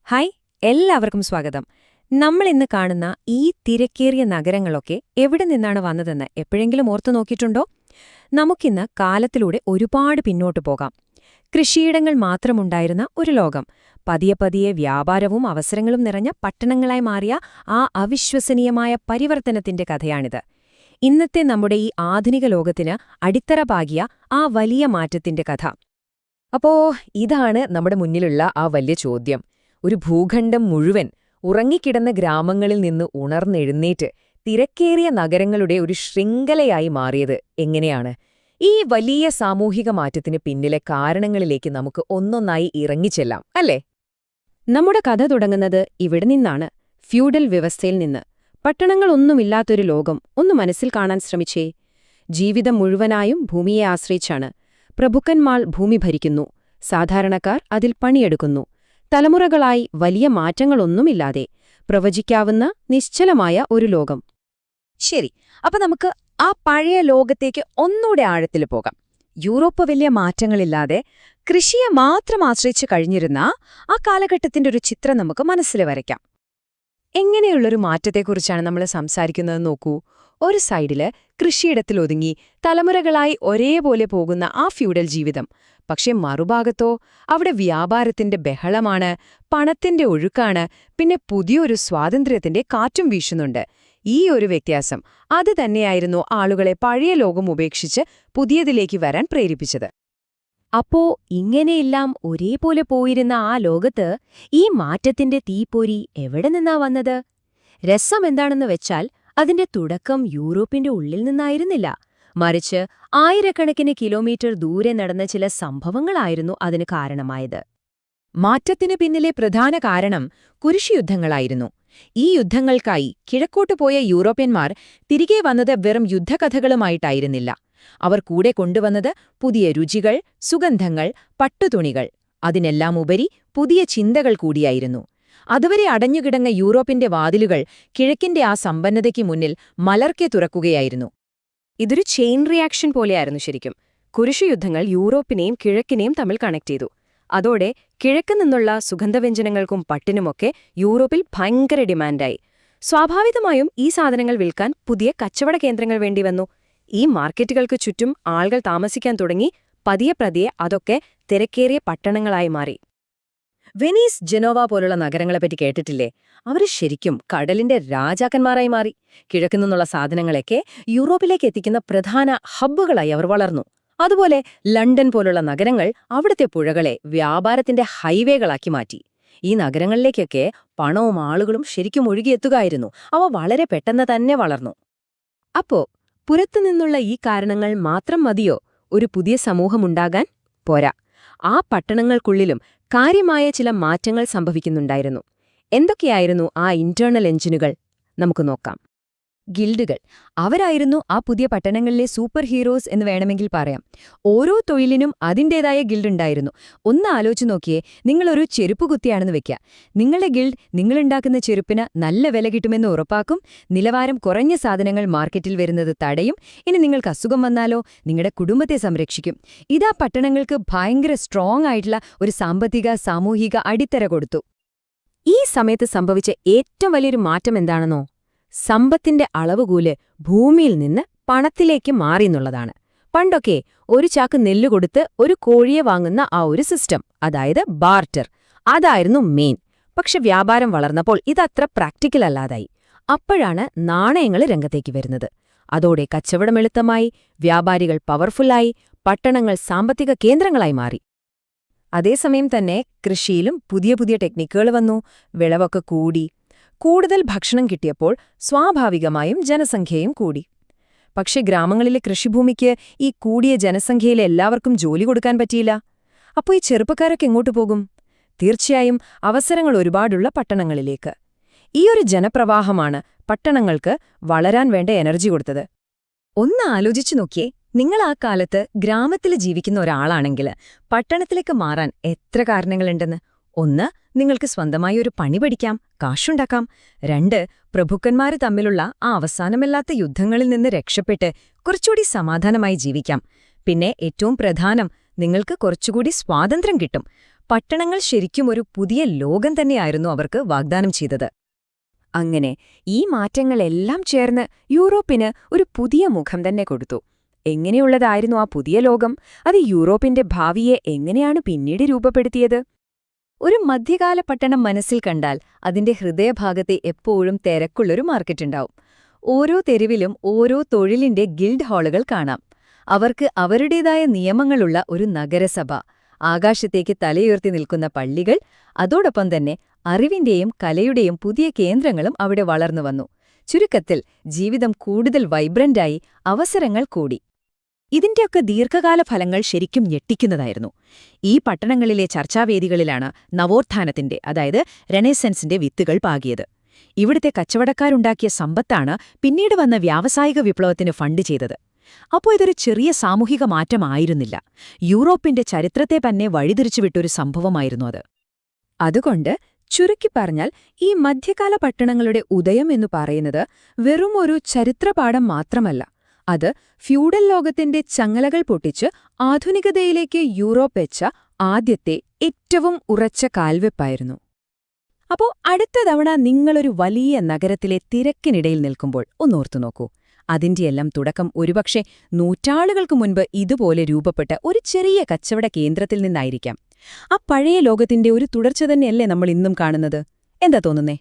Hi, എല്ലാവർക്കും സ്വാഗതം. നമ്മൾ ഇന്ന് കാണുന്ന ഈ തിരക്കേറിയ നഗരങ്ങളൊക്കെ എവിടെ നിന്നാണ് വന്നതെന്ന് എപ്പോഴെങ്കിലും ഓർത്തു നോക്കിയിട്ടുണ്ടോ? നമുക്കിന്ന് കാലത്തിലൂടെ ഒരുപാട് പിന്നോട്ടു പോകാം. കൃഷിയിടങ്ങൾ മാത്രമുണ്ടായിരുന്ന ഒരു ലോകം, പതിയെ പതിയെ വ്യാപാരവും അവസരങ്ങളും നിറഞ്ഞ പട്ടണങ്ങളായി മാറിയ ആ അവിശ്വസനീയമായ പരിവർത്തനത്തിന്റെ കഥയാണിത്. ഇന്നത്തെ നമ്മുടെ ഈ ആധുനിക ലോകത്തിന് അടിത്തറ പാകിയ ആ വലിയ മാറ്റത്തിന്റെ കഥ. അപ്പോ ഇതാണ് നമ്മുടെ മുന്നിലുള്ള ആ വലിയ ചോദ്യം. ഒരു ഭൂഖണ്ഡം മുഴുവൻ ഉറങ്ങിക്കിടന്ന ഗ്രാമങ്ങളിൽ നിന്ന് ഉണർന്നെഴുന്നേറ്റ് തിരക്കേറിയ നഗരങ്ങളുടെ ഒരു ശൃംഖലയായി മാറിയത് എങ്ങനെയാണ്? ഈ വലിയ സാമൂഹിക മാറ്റത്തിന് പിന്നിലെ കാരണങ്ങളിലേക്ക് നമുക്ക് ഒന്നൊന്നായി ഇറങ്ങിച്ചെല്ലാം, അല്ലേ? നമ്മുടെ കഥ തുടങ്ങുന്നത് ഇവിടെ നിന്നാണ്, ഫ്യൂഡൽ വ്യവസ്ഥയിൽ നിന്ന്. പട്ടണങ്ങളൊന്നുമില്ലാത്തൊരു ലോകം ഒന്ന് മനസ്സിൽ കാണാൻ ശ്രമിച്ചേ. ജീവിതം മുഴുവനായും ഭൂമിയെ ആശ്രയിച്ചാണ്. പ്രഭുക്കന്മാർ ഭൂമി ഭരിക്കുന്നു, സാധാരണക്കാർ അതിൽ പണിയെടുക്കുന്നു. തലമുറകളായി വലിയ മാറ്റങ്ങളൊന്നുമില്ലാതെ പ്രവചിക്കാവുന്ന നിശ്ചലമായ ഒരു ലോകം. ശരി, അപ്പൊ നമുക്ക് ആ പഴയ ലോകത്തേക്ക് ഒന്നൂടെ ആഴത്തിൽ പോകാം. യൂറോപ്പ് വലിയ മാറ്റങ്ങളില്ലാതെ കൃഷിയെ മാത്രം ആശ്രയിച്ചു കഴിഞ്ഞിരുന്ന ആ കാലഘട്ടത്തിന്റെ ഒരു ചിത്രം നമുക്ക് മനസ്സിൽ വരയ്ക്കാം. എങ്ങനെയുള്ളൊരു മാറ്റത്തെക്കുറിച്ചാണ് നമ്മൾ സംസാരിക്കുന്നത് നോക്കൂ. ഒരു സൈഡില് കൃഷിയിടത്തിലൊതുങ്ങി തലമുറകളായി ഒരേപോലെ പോകുന്ന ആ ഫ്യൂഡൽ ജീവിതം. പക്ഷെ മറുഭാഗത്തോ അവിടെ വ്യാപാരത്തിന്റെ ബഹളമാണ്, പണത്തിന്റെ ഒഴുക്കാണ്, പിന്നെ പുതിയൊരു സ്വാതന്ത്ര്യത്തിന്റെ കാറ്റും വീശുന്നുണ്ട്. ഈ ഒരു വ്യത്യാസം അത് തന്നെയായിരുന്നു ആളുകളെ പഴയ ലോകം ഉപേക്ഷിച്ച് പുതിയതിലേക്ക് വരാൻ പ്രേരിപ്പിച്ചത്. അപ്പോ ഇങ്ങനെയെല്ലാം ഒരേപോലെ പോയിരുന്ന ആ ലോകത്ത് ഈ മാറ്റത്തിന്റെ തീപ്പൊരി എവിടെ നിന്നാ വന്നത്? രസം എന്താണെന്ന് വെച്ചാൽ അതിന്റെ തുടക്കം യൂറോപ്പിന്റെ ഉള്ളിൽ നിന്നായിരുന്നില്ല, മറിച്ച് ആയിരക്കണക്കിന് കിലോമീറ്റർ ദൂരെ നടന്ന ചില സംഭവങ്ങളായിരുന്നു അതിന് കാരണമായത്. മാറ്റത്തിന് പിന്നിലെ പ്രധാന കാരണം കുരിശുയുദ്ധങ്ങളായിരുന്നു. ഈ യുദ്ധങ്ങൾക്കായി കിഴക്കോട്ടു പോയ യൂറോപ്യന്മാർ തിരികെ വന്നത് വെറും യുദ്ധകഥകളുമായിട്ടായിരുന്നില്ല. അവർ കൂടെ കൊണ്ടുവന്നത് പുതിയ രുചികൾ, സുഗന്ധങ്ങൾ, പട്ടുതുണികൾ, അതിനെല്ലാമുപരി പുതിയ ചിന്തകൾ കൂടിയായിരുന്നു. അതുവരെ അടഞ്ഞുകിടന്ന യൂറോപ്പിന്റെ വാതിലുകൾ കിഴക്കിന്റെ ആ സമ്പന്നതയ്ക്ക് മുന്നിൽ മലർക്കെ തുറക്കുകയായിരുന്നു. ഇതൊരു ചെയിൻ റിയാക്ഷൻ പോലെയായിരുന്നു ശരിക്കും. കുരിശുയുദ്ധങ്ങൾ യൂറോപ്പിനെയും കിഴക്കിനെയും തമ്മിൽ കണക്ട് ചെയ്തു. അതോടെ കിഴക്ക് നിന്നുള്ള സുഗന്ധവ്യഞ്ജനങ്ങൾക്കും പട്ടിനുമൊക്കെ യൂറോപ്പിൽ ഭയങ്കര ഡിമാൻഡായി. സ്വാഭാവികമായും ഈ സാധനങ്ങൾ വിൽക്കാൻ പുതിയ കച്ചവട കേന്ദ്രങ്ങൾ വേണ്ടിവന്നു. ഈ മാർക്കറ്റുകൾക്ക് ചുറ്റും ആളുകൾ താമസിക്കാൻ തുടങ്ങി. പതിയെ പതിയെ അതൊക്കെ തിരക്കേറിയ പട്ടണങ്ങളായി മാറി. വെനീസ്, ജനോവ പോലുള്ള നഗരങ്ങളെപ്പറ്റി കേട്ടിട്ടില്ലേ? അവർ ശരിക്കും കടലിന്റെ രാജാക്കന്മാരായി മാറി. കിഴക്കു നിന്നുള്ള സാധനങ്ങളൊക്കെ യൂറോപ്പിലേക്ക് എത്തിക്കുന്ന പ്രധാന ഹബ്ബുകളായി അവർ വളർന്നു. അതുപോലെ ലണ്ടൻ പോലുള്ള നഗരങ്ങൾ അവിടുത്തെ പുഴകളെ വ്യാപാരത്തിന്റെ ഹൈവേകളാക്കി മാറ്റി. ഈ നഗരങ്ങളിലേക്കൊക്കെ പണവും ആളുകളും ശരിക്കും ഒഴുകിയെത്തുകയായിരുന്നു. അവ വളരെ പെട്ടെന്ന് തന്നെ വളർന്നു. അപ്പോ പുറത്തുനിന്നുള്ള ഈ കാരണങ്ങൾ മാത്രം മതിയോ ഒരു പുതിയ സമൂഹമുണ്ടാകാൻ? പോരാ. ആ പട്ടണങ്ങൾക്കുള്ളിലും കാര്യമായ ചില മാറ്റങ്ങൾ സംഭവിക്കുന്നുണ്ടായിരുന്നു. എന്തൊക്കെയായിരുന്നു ആ ഇന്റേണൽ എഞ്ചിനുകൾ? നമുക്ക് നോക്കാം. ഗിൽഡുകൾ. അവരായിരുന്നു ആ പുതിയ പട്ടണങ്ങളിലെ സൂപ്പർ ഹീറോസ് എന്ന് വേണമെങ്കിൽ പറയാം. ഓരോ തൊഴിലിനും അതിൻ്റേതായ ഗിൽഡുണ്ടായിരുന്നു. ഒന്ന് ആലോചിച്ച് നോക്കിയേ, നിങ്ങളൊരു ചെരുപ്പ് കുത്തിയാണെന്ന് വെക്കുക. നിങ്ങളുടെ ഗിൽഡ് നിങ്ങളുണ്ടാക്കുന്ന ചെരുപ്പിന് നല്ല വില കിട്ടുമെന്ന് ഉറപ്പാക്കും, നിലവാരം കുറഞ്ഞ സാധനങ്ങൾ മാർക്കറ്റിൽ വരുന്നത് തടയും, ഇനി നിങ്ങൾക്ക് അസുഖം വന്നാലോ നിങ്ങളുടെ കുടുംബത്തെ സംരക്ഷിക്കും. ഇതാ പട്ടണങ്ങൾക്ക് ഭയങ്കര സ്ട്രോങ് ആയിട്ടുള്ള ഒരു സാമ്പത്തിക സാമൂഹിക അടിത്തറ കൊടുത്തു. ഈ സമയത്ത് സംഭവിച്ച ഏറ്റവും വലിയൊരു മാറ്റം എന്താണെന്നോ? സമ്പത്തിന്റെ അളവുകൂല് ഭൂമിയിൽ നിന്ന് പണത്തിലേക്ക് മാറിയെന്നുള്ളതാണ്. പണ്ടൊക്കെ ഒരു ചാക്ക് നെല്ല് കൊടുത്ത് ഒരു കോഴിയെ വാങ്ങുന്ന ആ ഒരു സിസ്റ്റം, അതായത് ബാർട്ടർ, അതായിരുന്നു മെയിൻ. പക്ഷെ വ്യാപാരം വളർന്നപ്പോൾ ഇതത്ര പ്രാക്ടിക്കൽ അല്ലാതായി. അപ്പോഴാണ് നാണയങ്ങൾ രംഗത്തേക്ക് വരുന്നത്. അതോടെ കച്ചവടം എളുപ്പമായി, വ്യാപാരികൾ പവർഫുള്ളായി, പട്ടണങ്ങൾ സാമ്പത്തിക കേന്ദ്രങ്ങളായി മാറി. അതേസമയം തന്നെ കൃഷിയിലും പുതിയ പുതിയ ടെക്നിക്കുകൾ വന്നു. വിളവൊക്കെ കൂടി. കൂടുതൽ ഭക്ഷണം കിട്ടിയപ്പോൾ സ്വാഭാവികമായും ജനസംഖ്യയും കൂടി. പക്ഷെ ഗ്രാമങ്ങളിലെ കൃഷിഭൂമിക്ക് ഈ കൂടിയ ജനസംഖ്യയിൽ എല്ലാവർക്കും ജോലി കൊടുക്കാൻ പറ്റിയില്ല. അപ്പോൾ ഈ ചെറുപ്പക്കാരൊക്കെ എങ്ങോട്ടു പോകും? തീർച്ചയായും അവസരങ്ങൾ ഒരുപാടുള്ള പട്ടണങ്ങളിലേക്ക്. ഈ ഒരു ജനപ്രവാഹമാണ് പട്ടണങ്ങൾക്ക് വളരാൻ വേണ്ട എനർജി കൊടുത്തത്. ഒന്ന് ആലോചിച്ചു നോക്കിയേ, നിങ്ങൾ ആ കാലത്ത് ഗ്രാമത്തിൽ ജീവിക്കുന്ന ഒരാളാണെങ്കിൽ പട്ടണത്തിലേക്ക് മാറാൻ എത്ര കാരണങ്ങളുണ്ടെന്ന്. ഒന്ന്, നിങ്ങൾക്ക് സ്വന്തമായി ഒരു പണി പഠിക്കാം, കാശുണ്ടാക്കാം. രണ്ട്, പ്രഭുക്കന്മാര് തമ്മിലുള്ള ആ അവസാനമില്ലാത്ത യുദ്ധങ്ങളിൽ നിന്ന് രക്ഷപ്പെട്ട് കുറച്ചുകൂടി സമാധാനമായി ജീവിക്കാം. പിന്നെ ഏറ്റവും പ്രധാനം, നിങ്ങൾക്ക് കുറച്ചുകൂടി സ്വാതന്ത്ര്യം കിട്ടും. പട്ടണങ്ങൾ ശരിക്കും ഒരു പുതിയ ലോകം തന്നെയായിരുന്നു അവർക്ക് വാഗ്ദാനം ചെയ്തത്. അങ്ങനെ ഈ മാറ്റങ്ങളെല്ലാം ചേർന്ന് യൂറോപ്പിന് ഒരു പുതിയ മുഖം തന്നെ കൊടുത്തു. എങ്ങനെയുള്ളതായിരുന്നു ആ പുതിയ ലോകം? അത് യൂറോപ്പിന്റെ ഭാവിയെ എങ്ങനെയാണ് പിന്നീട് രൂപപ്പെടുത്തിയത്? ഒരു മധ്യകാല പട്ടണം മനസ്സിൽ കണ്ടാൽ അതിന്റെ ഹൃദയഭാഗത്തെ എപ്പോഴും തിരക്കുള്ളൊരു മാർക്കറ്റുണ്ടാവും. ഓരോ തെരുവിലും ഓരോ തൊഴിലിന്റെ ഗിൽഡ് ഹാളുകൾ കാണാം. അവർക്ക് അവരുടേതായ നിയമങ്ങളുള്ള ഒരു നഗരസഭ, ആകാശത്തേക്ക് തലയുയർത്തി നിൽക്കുന്ന പള്ളികൾ, അതോടൊപ്പം തന്നെ അറിവിന്റെയും കലയുടെയും പുതിയ കേന്ദ്രങ്ങളും അവിടെ വളർന്നുവന്നു. ചുരുക്കത്തിൽ ജീവിതം കൂടുതൽ വൈബ്രന്റായി, അവസരങ്ങൾ കൂടി. ഇതിന്റെയൊക്കെ ദീർഘകാല ഫലങ്ങൾ ശരിക്കും ഞെട്ടിക്കുന്നതായിരുന്നു. ഈ പട്ടണങ്ങളിലെ ചർച്ചാവേദികളിലാണ് നവോത്ഥാനത്തിന്റെ, അതായത് റെനേസൻസിന്റെ വിത്തുകൾ പാകിയത്. ഇവിടുത്തെ കച്ചവടക്കാരുണ്ടാക്കിയ സമ്പത്താണ് പിന്നീട് വന്ന വ്യാവസായിക വിപ്ലവത്തിന് ഫണ്ട് ചെയ്തത്. അപ്പോൾ ഇതൊരു ചെറിയ സാമൂഹിക മാറ്റമായിരുന്നില്ല. യൂറോപ്പിന്റെ ചരിത്രത്തെ തന്നെ വഴിതിരിച്ചുവിട്ടൊരു സംഭവമായിരുന്നു അത്. അതുകൊണ്ട് ചുരുക്കി പറഞ്ഞാൽ ഈ മധ്യകാല പട്ടണങ്ങളുടെ ഉദയം എന്നു പറയുന്നത് വെറുമൊരു ചരിത്രപാഠം മാത്രമല്ല. അത് ഫ്യൂഡൽ ലോകത്തിന്റെ ചങ്ങലകൾ പൊട്ടിച്ച് ആധുനികതയിലേക്ക് യൂറോപ്പ് വെച്ച ആദ്യത്തെ ഏറ്റവും ഉറച്ച കാൽവെപ്പായിരുന്നു. അപ്പോ അടുത്ത തവണ നിങ്ങളൊരു വലിയ നഗരത്തിലെ തിരക്കിനിടയിൽ നിൽക്കുമ്പോൾ ഒന്നോർത്തു നോക്കൂ. അതിന്റെയെല്ലാം തുടക്കം ഒരുപക്ഷെ നൂറ്റാണ്ടുകൾക്ക് മുൻപ് ഇതുപോലെ രൂപപ്പെട്ട ഒരു ചെറിയ കച്ചവട കേന്ദ്രത്തിൽ നിന്നായിരിക്കാം. ആ പഴയ ലോകത്തിന്റെ ഒരു തുടർച്ച തന്നെയല്ലേ നമ്മൾ ഇന്നും കാണുന്നത്? എന്താ തോന്നുന്നേ?